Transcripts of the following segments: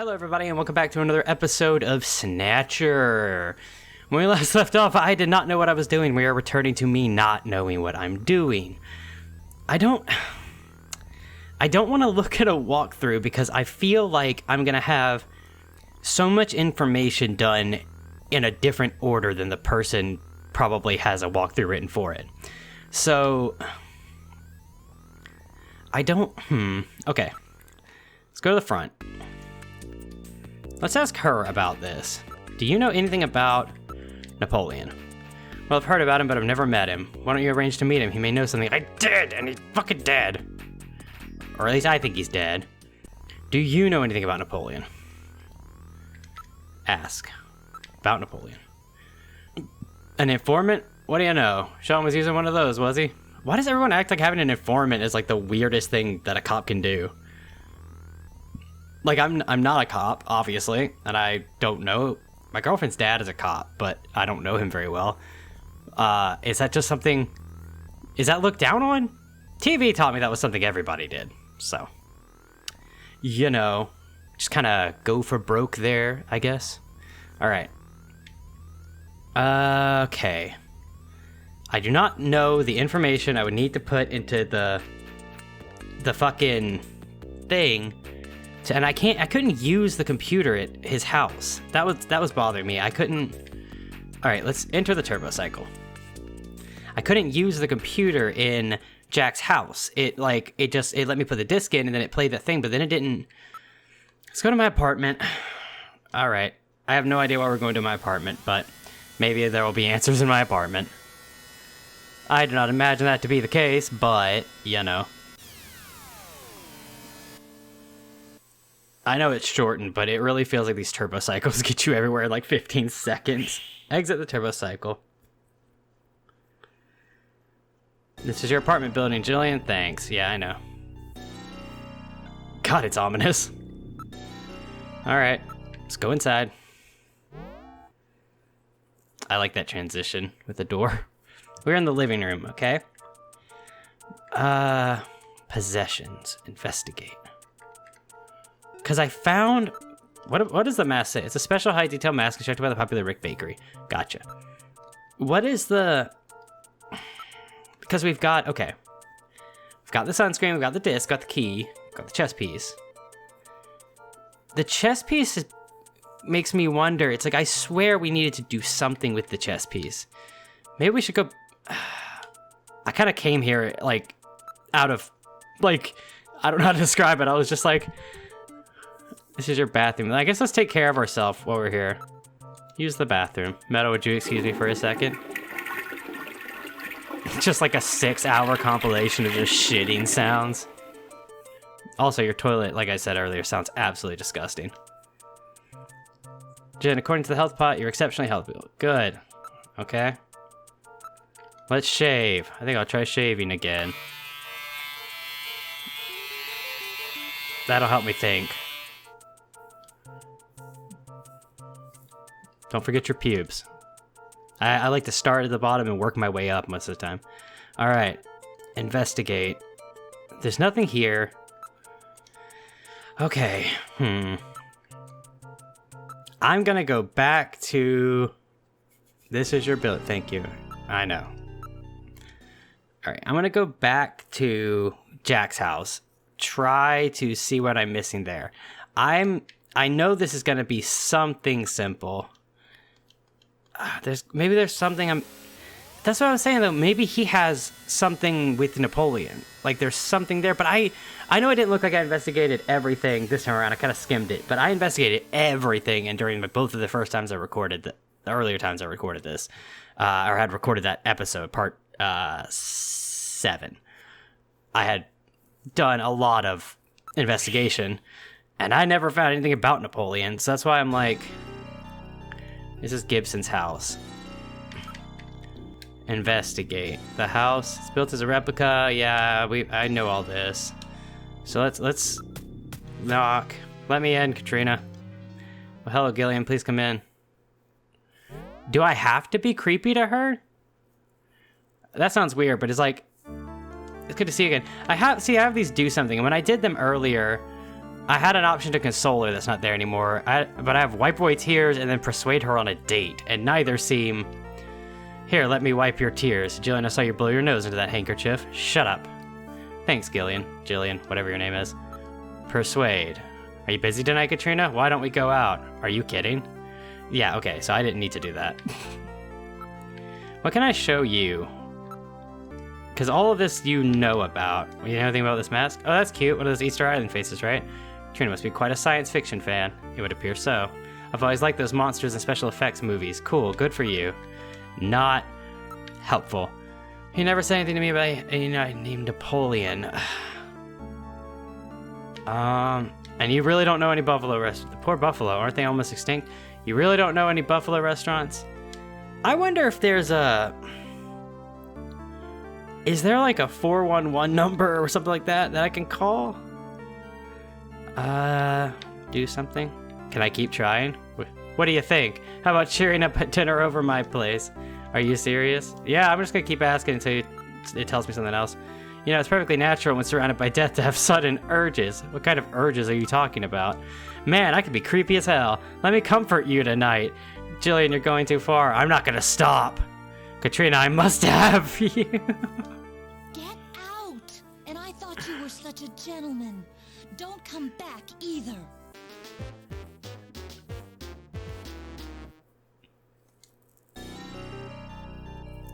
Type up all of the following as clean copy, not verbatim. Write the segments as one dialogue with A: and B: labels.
A: Hello everybody and welcome back to another episode of Snatcher. When we last left off, I did not know what I was doing. We are returning to me not knowing what I'm doing. I don't want to look at a walkthrough because I feel like I'm going to have so much information done in a different order than the person probably has a walkthrough written for it. So, okay. Let's go to the front. Let's ask her about this. Do you know anything about Napoleon? Well, I've heard about him, but I've never met him. Why don't you arrange to meet him? He may know something. I did, and he's fucking dead. Or at least I think he's dead. Do you know anything about Napoleon? Ask. About Napoleon. An informant? What do you know? Sean was using one of those, was he? Why does everyone act like having an informant is like the weirdest thing that a cop can do? Like, I'm not a cop, obviously, and I don't know. My girlfriend's dad is a cop, but I don't know him very well. Is that just something... Is that looked down on? TV taught me that was something everybody did, so... You know, just kind of go for broke there, I guess. Alright. Okay. I do not know the information I would need to put into the fucking thing... And I couldn't use the computer at his house. That was bothering me. I couldn't... Alright, let's enter the turbo cycle. I couldn't use the computer in Jack's house. It let me put the disc in and then it played that thing, but then it didn't... Let's go to my apartment. Alright. I have no idea why we're going to my apartment, but maybe there will be answers in my apartment. I do not imagine that to be the case, but, you know... I know it's shortened, but it really feels like these turbo cycles get you everywhere in like 15 seconds. Exit the turbo cycle. This is your apartment building, Gillian. Thanks. Yeah, I know. God, it's ominous. Alright, let's go inside. I like that transition with the door. We're in the living room, okay? Possessions. Investigate. Because I found... What does the mask say? It's a special high detail mask constructed by the popular Rick Bakery. Gotcha. What is the... Because we've got... Okay. We've got the sunscreen, we've got the disc, got the key, got the chess piece. The chess piece makes me wonder. It's like, I swear we needed to do something with the chess piece. Maybe we should go... I kind of came here, like, out of... Like, I don't know how to describe it. I was just like... This is your bathroom. I guess let's take care of ourselves while we're here. Use the bathroom. Meadow, would you excuse me for a second? Just like a 6-hour compilation of just shitting sounds. Also, your toilet, like I said earlier, sounds absolutely disgusting. Jen, according to the health pot, you're exceptionally healthy. Good. Okay. Let's shave. I think I'll try shaving again. That'll help me think. Don't forget your pubes. I like to start at the bottom and work my way up most of the time. Alright. Investigate. There's nothing here. Okay. I'm gonna go back to... This is your build. Thank you. I know. Alright, I'm gonna go back to Jack's house. Try to see what I'm missing there. I know this is gonna be something simple. Maybe there's something that's what I was saying though. Maybe he has something with Napoleon. Like there's something there, but I know it didn't look like I investigated everything this time around. I kind of skimmed it, but I investigated everything. And during both of the first times I recorded, the earlier times I recorded this, or had recorded that episode, part 7, I had done a lot of investigation, and I never found anything about Napoleon. So that's why I'm like. This is Gibson's house. Investigate. The house is built as a replica. Yeah, I know all this. So let's knock. Let me in, Katrina. Well, hello, Gillian. Please come in. Do I have to be creepy to her? That sounds weird, but it's like... It's good to see you again. I have these do something, and when I did them earlier, I had an option to console her that's not there anymore, but I have wipe away tears and then persuade her on a date, and neither seem... Here, let me wipe your tears. Gillian, I saw you blow your nose into that handkerchief. Shut up. Thanks, Gillian. Whatever your name is. Persuade. Are you busy tonight, Katrina? Why don't we go out? Are you kidding? Yeah, okay, so I didn't need to do that. What can I show you? Because all of this you know about. You know anything about this mask? Oh, that's cute. One of those Easter Island faces, right? Katrina must be quite a science fiction fan. It would appear so. I've always liked those monsters and special effects movies. Cool, good for you. Not helpful. He never said anything to me about named Napoleon. And you really don't know any buffalo restaurants. The poor buffalo, aren't they almost extinct? You really don't know any buffalo restaurants? I wonder if there's a... Is there like a 411 number or something like that I can call? Do something? Can I keep trying? What do you think? How about cheering up at dinner over my place? Are you serious? Yeah, I'm just gonna keep asking until it tells me something else. You know, it's perfectly natural when surrounded by death to have sudden urges. What kind of urges are you talking about? Man, I could be creepy as hell. Let me comfort you tonight. Gillian, you're going too far. I'm not gonna stop. Katrina, I must have you.
B: Get out! And I thought you were such a gentleman. Don't come back either.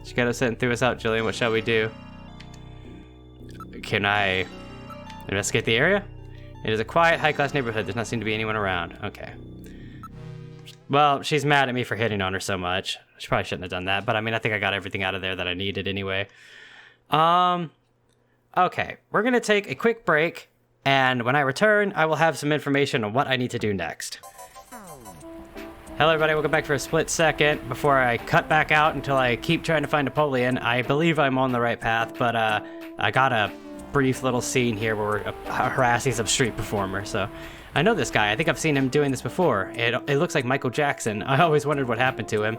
A: She got us in and threw us out, Gillian. What shall we do? Can I investigate the area? It is a quiet, high-class neighborhood. Does not seem to be anyone around. Okay. Well, she's mad at me for hitting on her so much. She probably shouldn't have done that, but I mean, I think I got everything out of there that I needed anyway. Okay. We're gonna take a quick break, and when I return, I will have some information on what I need to do next. Hello everybody, welcome back for a split second before I cut back out until I keep trying to find Napoleon. I believe I'm on the right path, but I got a brief little scene here where we're harassing some street performer, so I know this guy. I think I've seen him doing this before. It looks like Michael Jackson. I always wondered what happened to him.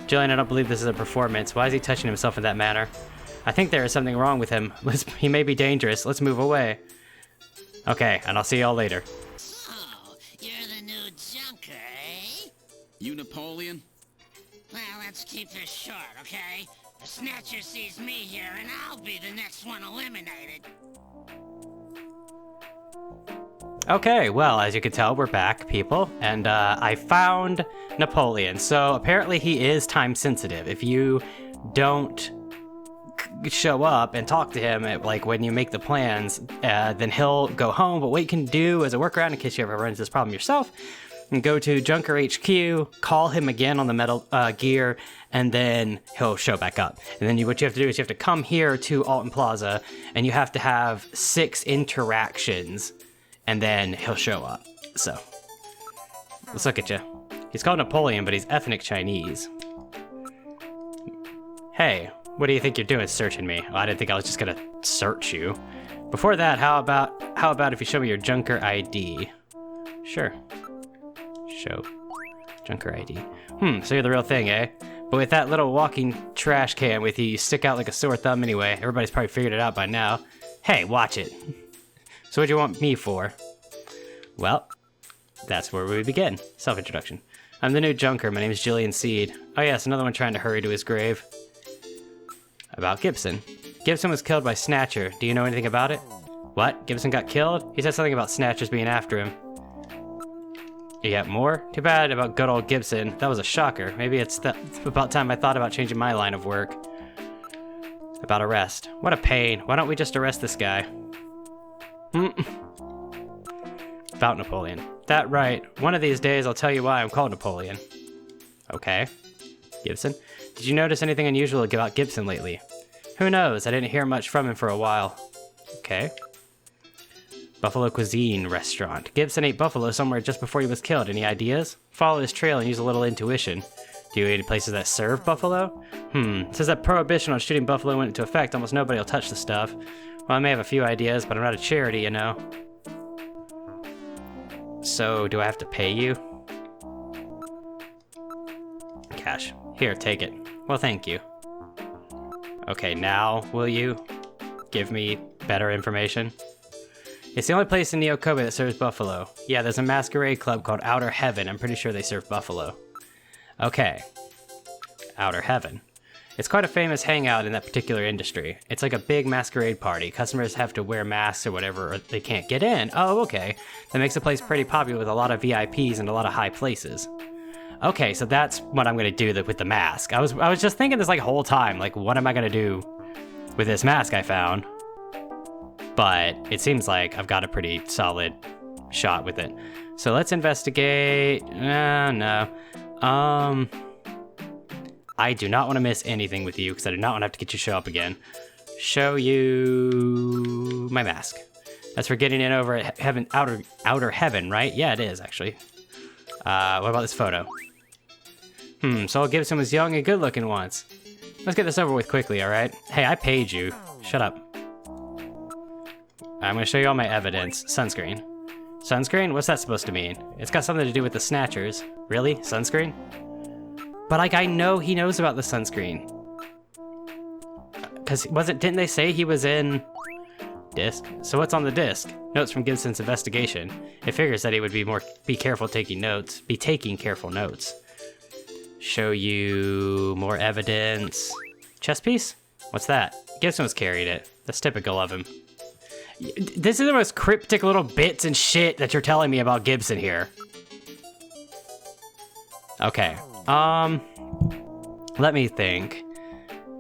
A: Gillian, I don't believe this is a performance. Why is he touching himself in that manner? I think there is something wrong with him. He may be dangerous. Let's move away. Okay, and I'll see y'all later.
C: Oh, you're the new junker, eh? You Napoleon?
D: Well, let's keep this short, okay? The Snatcher sees me here, and I'll be the next one eliminated.
A: Okay, well, as you can tell, we're back, people, and I found Napoleon. So apparently he is time sensitive. If you don't show up and talk to him, like when you make the plans, then he'll go home. But what you can do as a workaround, in case you ever run into this problem yourself, and go to Junker HQ, call him again on the Metal Gear, and then he'll show back up. And then what you have to do is you have to come here to Alton Plaza, and you have to have 6 interactions, and then he'll show up. So, let's look at you. He's called Napoleon, but he's ethnic Chinese. Hey, what do you think you're doing searching me? Well, I didn't think I was just gonna search you. Before that, how about if you show me your Junker ID? Sure. Show Junker ID. So you're the real thing, eh? But with that little walking trash can with you, you stick out like a sore thumb anyway. Everybody's probably figured it out by now. Hey, watch it. So what'd you want me for? Well, that's where we begin. Self-introduction. I'm the new Junker. My name is Gillian Seed. Oh yes, another one trying to hurry to his grave. About Gibson. Gibson was killed by Snatcher. Do you know anything about it? What? Gibson got killed? He said something about Snatchers being after him. You got more? Too bad about good old Gibson. That was a shocker. Maybe it's about time I thought about changing my line of work. About arrest. What a pain. Why don't we just arrest this guy? About Napoleon. That right. One of these days I'll tell you why I'm called Napoleon. Okay. Gibson. Did you notice anything unusual about Gibson lately? Who knows? I didn't hear much from him for a while. Okay. Buffalo Cuisine Restaurant. Gibson ate buffalo somewhere just before he was killed. Any ideas? Follow his trail and use a little intuition. Do you eat at places that serve buffalo? Since that prohibition on shooting buffalo went into effect, almost nobody will touch the stuff. Well, I may have a few ideas, but I'm not a charity, you know. So, do I have to pay you? Cash. Here, take it. Well, thank you. Okay, now, will you give me better information? It's the only place in Neo Kobe that serves buffalo. Yeah, there's a masquerade club called Outer Heaven. I'm pretty sure they serve buffalo. Okay. Outer Heaven. It's quite a famous hangout in that particular industry. It's like a big masquerade party. Customers have to wear masks or whatever, or they can't get in. Oh, okay. That makes the place pretty popular with a lot of VIPs and a lot of high places. Okay, so that's what I'm gonna do with the mask. I was just thinking this like whole time, like what am I gonna do with this mask I found? But it seems like I've got a pretty solid shot with it. So let's investigate. No. I do not want to miss anything with you because I do not want to have to get you to show up again. Show you my mask. That's for getting in over at heaven, outer heaven, right? Yeah, it is actually. What about this photo? Saul Gibson was young and good looking once. Let's get this over with quickly, all right? Hey, I paid you. Shut up. I'm gonna show you all my evidence. Sunscreen. Sunscreen? What's that supposed to mean? It's got something to do with the Snatchers. Really? Sunscreen? But like, I know he knows about the sunscreen. Cause didn't they say he was in disc? So what's on the disc? Notes from Gibson's investigation. It figures that he would be careful taking notes. Be taking careful notes. Show you more evidence. Chess piece? What's that? Gibson was carried it. That's typical of him. This is the most cryptic little bits and shit that you're telling me about Gibson here. Okay. Let me think.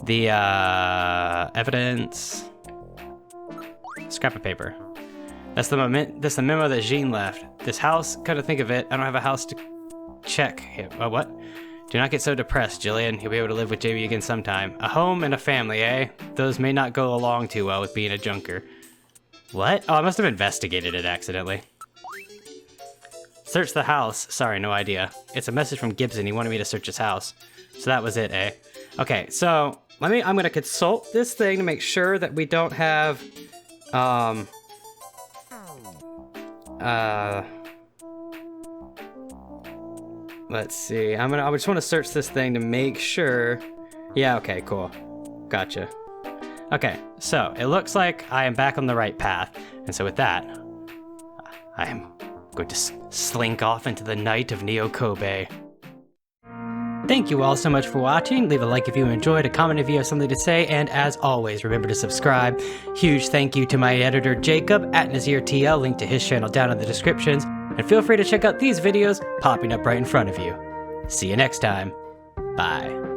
A: The, evidence... Scrap of paper. That's the memo that Jean left. This house, come to think of it, I don't have a house to check. What? Do not get so depressed, Gillian. You'll be able to live with Jamie again sometime. A home and a family, eh? Those may not go along too well with being a junker. What? Oh, I must have investigated it accidentally. Search the house. Sorry, no idea. It's a message from Gibson. He wanted me to search his house. So that was it, eh? Okay, so I'm gonna consult this thing to make sure that we don't have let's see. I just want to search this thing to make sure. Yeah, okay, cool. Gotcha. Okay, so it looks like I am back on the right path. And so with that, I am going to slink off into the night of Neo Kobe. Thank you all so much for watching. Leave a like if you enjoyed, a comment if you have something to say, and as always, remember to subscribe. Huge thank you to my editor Jacob at NazireTL, link to his channel down in the descriptions, and feel free to check out these videos popping up right in front of you. See you next time. Bye.